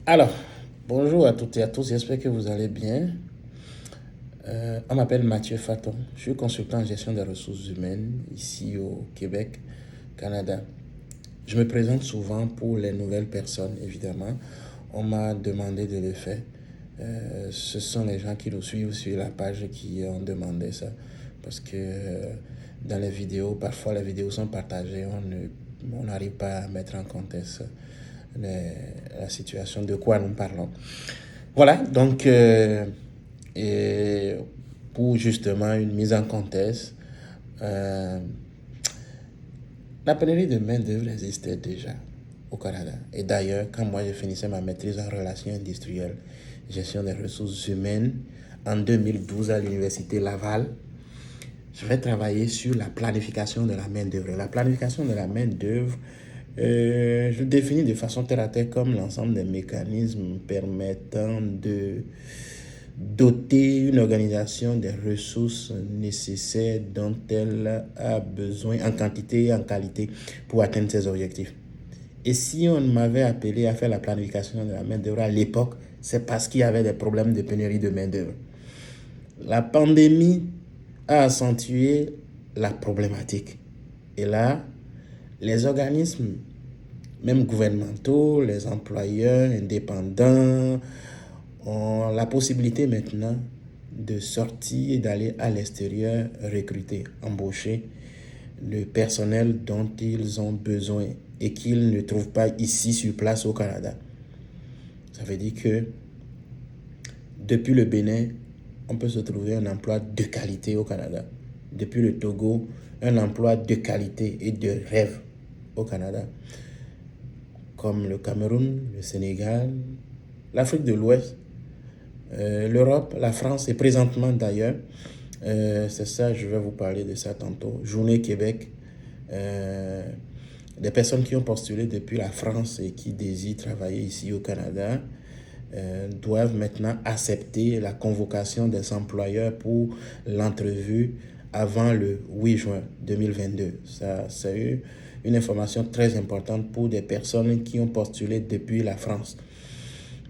Alors, bonjour à toutes et à tous, j'espère que vous allez bien. On m'appelle Mathieu Faton, je suis consultant en gestion des ressources humaines ici au Québec, Canada. Je me présente souvent pour les nouvelles personnes, évidemment. On m'a demandé de le faire. Ce sont les gens qui nous suivent sur la page qui ont demandé ça. Parce que dans les vidéos, parfois les vidéos sont partagées, on n'arrive pas à mettre en contexte la situation de quoi nous parlons. Voilà, donc, et pour justement une mise en contexte, euh, la pénurie de main-d'œuvre existait déjà au Canada. Et d'ailleurs, quand moi je finissais ma maîtrise en relations industrielles, gestion des ressources humaines, en 2012 à l'Université Laval, je vais travailler sur la planification de la main-d'œuvre. La planification de la main-d'œuvre, je le définis de façon terre à terre comme l'ensemble des mécanismes permettant de doter une organisation des ressources nécessaires dont elle a besoin en quantité et en qualité pour atteindre ses objectifs. Et si on m'avait appelé à faire la planification de la main-d'œuvre à l'époque, c'est parce qu'il y avait des problèmes de pénurie de main-d'œuvre. La pandémie a accentué la problématique. Et là, les organismes, même gouvernementaux, les employeurs indépendants, ont la possibilité maintenant de sortir et d'aller à l'extérieur recruter, embaucher le personnel dont ils ont besoin et qu'ils ne trouvent pas ici sur place au Canada. Ça veut dire que depuis le Bénin, on peut se trouver un emploi de qualité au Canada. Depuis le Togo, un emploi de qualité et de rêve au Canada. Comme le Cameroun, le Sénégal, l'Afrique de l'Ouest, l'Europe, la France et présentement d'ailleurs, c'est ça, je vais vous parler de ça tantôt. Journée Québec, des personnes qui ont postulé depuis la France et qui désirent travailler ici au Canada doivent maintenant accepter la convocation des employeurs pour l'entrevue avant le 8 juin 2022. Ça, c'est une information très importante pour des personnes qui ont postulé depuis la France.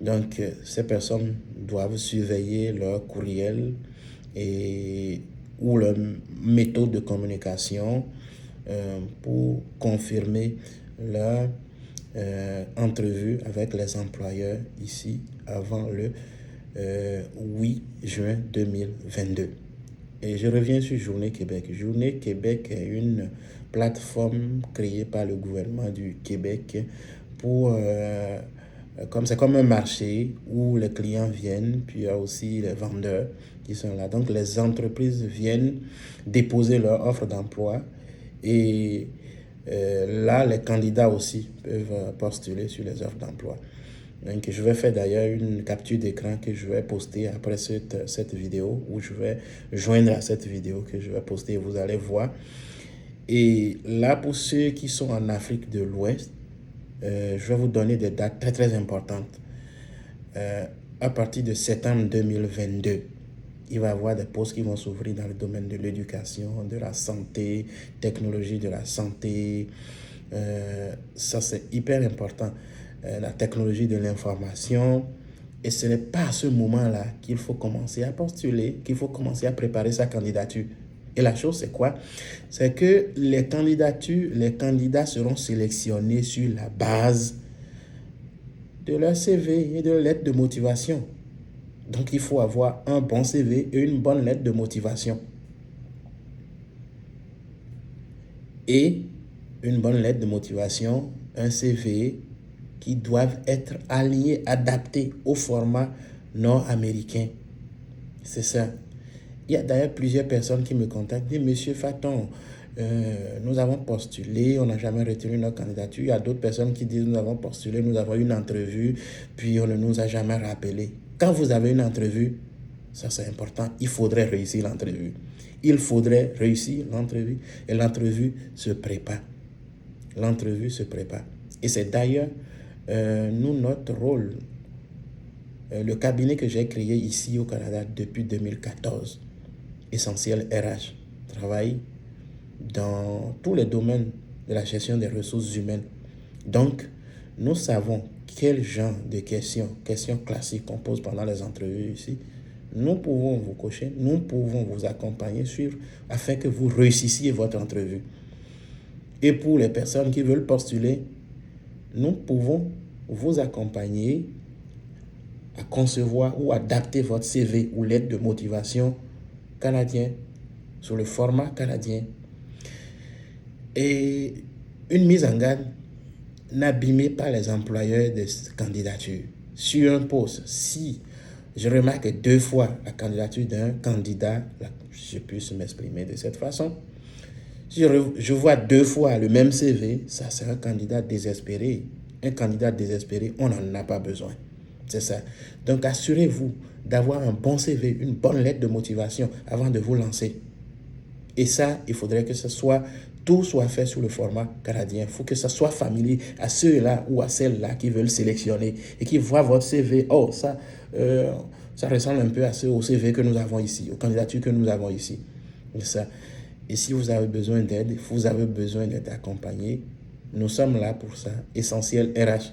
Donc, ces personnes doivent surveiller leur courriel ou leur méthode de communication pour confirmer leur entrevue avec les employeurs ici avant le 8 juin 2022. Et je reviens sur Journée Québec. Journée Québec est une plateforme créée par le gouvernement du Québec pour c'est comme un marché où les clients viennent, puis il y a aussi les vendeurs qui sont là. Donc les entreprises viennent déposer leur offre d'emploi et là les candidats aussi peuvent postuler sur les offres d'emploi. Donc je vais faire d'ailleurs une capture d'écran que je vais poster après cette vidéo, ou je vais joindre à cette vidéo que je vais poster, vous allez voir. Et là, pour ceux qui sont en Afrique de l'Ouest, je vais vous donner des dates très très importantes. À partir de septembre 2022, il va y avoir des postes qui vont s'ouvrir dans le domaine de l'éducation, de la santé, technologie de la santé. Ça, c'est hyper important. La technologie de l'information. Et ce n'est pas à ce moment-là qu'il faut commencer à postuler, qu'il faut commencer à préparer sa candidature. Et la chose, c'est quoi? C'est que les candidats seront sélectionnés sur la base de leur CV et de leur lettre de motivation. Donc, il faut avoir un bon CV et une bonne lettre de motivation. Et une bonne lettre de motivation, un CV qui doivent être alignés, adaptés au format nord-américain. C'est ça. Il y a d'ailleurs plusieurs personnes qui me contactent, disent, Monsieur Faton, nous avons postulé, on n'a jamais retenu notre candidature. Il y a d'autres personnes qui disent, nous avons postulé, nous avons eu une entrevue, puis on ne nous a jamais rappelé. Quand vous avez une entrevue, ça c'est important, il faudrait réussir l'entrevue. Il faudrait réussir l'entrevue et l'entrevue se prépare. L'entrevue se prépare. Et c'est d'ailleurs notre rôle, le cabinet que j'ai créé ici au Canada depuis 2014, Essentiel RH, travaille dans tous les domaines de la gestion des ressources humaines. Donc, nous savons quel genre de questions classiques qu'on pose pendant les entrevues ici, nous pouvons vous coacher, nous pouvons vous accompagner, suivre, afin que vous réussissiez votre entrevue. Et pour les personnes qui veulent postuler, nous pouvons vous accompagner à concevoir ou adapter votre CV ou lettre de motivation canadien sur le format canadien. Et une mise en garde: n'abîmez pas les employeurs de candidature. Sur un poste, si je remarque 2 fois la candidature d'un candidat, je puisse m'exprimer de cette façon. Si je vois 2 fois le même CV, ça c'est un candidat désespéré. Un candidat désespéré, on n'en a pas besoin. C'est ça. Donc assurez-vous d'avoir un bon CV, une bonne lettre de motivation avant de vous lancer. Et ça, il faudrait que tout soit fait sous le format canadien. Il faut que ça soit familier à ceux-là ou à celles-là qui veulent sélectionner et qui voient votre CV. Oh, ça ressemble un peu au CV que nous avons ici, aux candidatures que nous avons ici. Et ça. Et si vous avez besoin d'aide, vous avez besoin d'être accompagné, nous sommes là pour ça. Essentiel RH.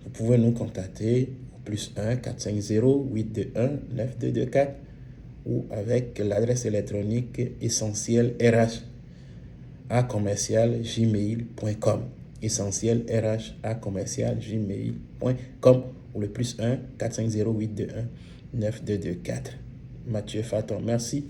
Vous pouvez nous contacter au +1 450 821 9224 ou avec l'adresse électronique essentielrh@gmail.com. essentielrh@gmail.com ou le +1 450 821 9224. Mathieu Faton, merci.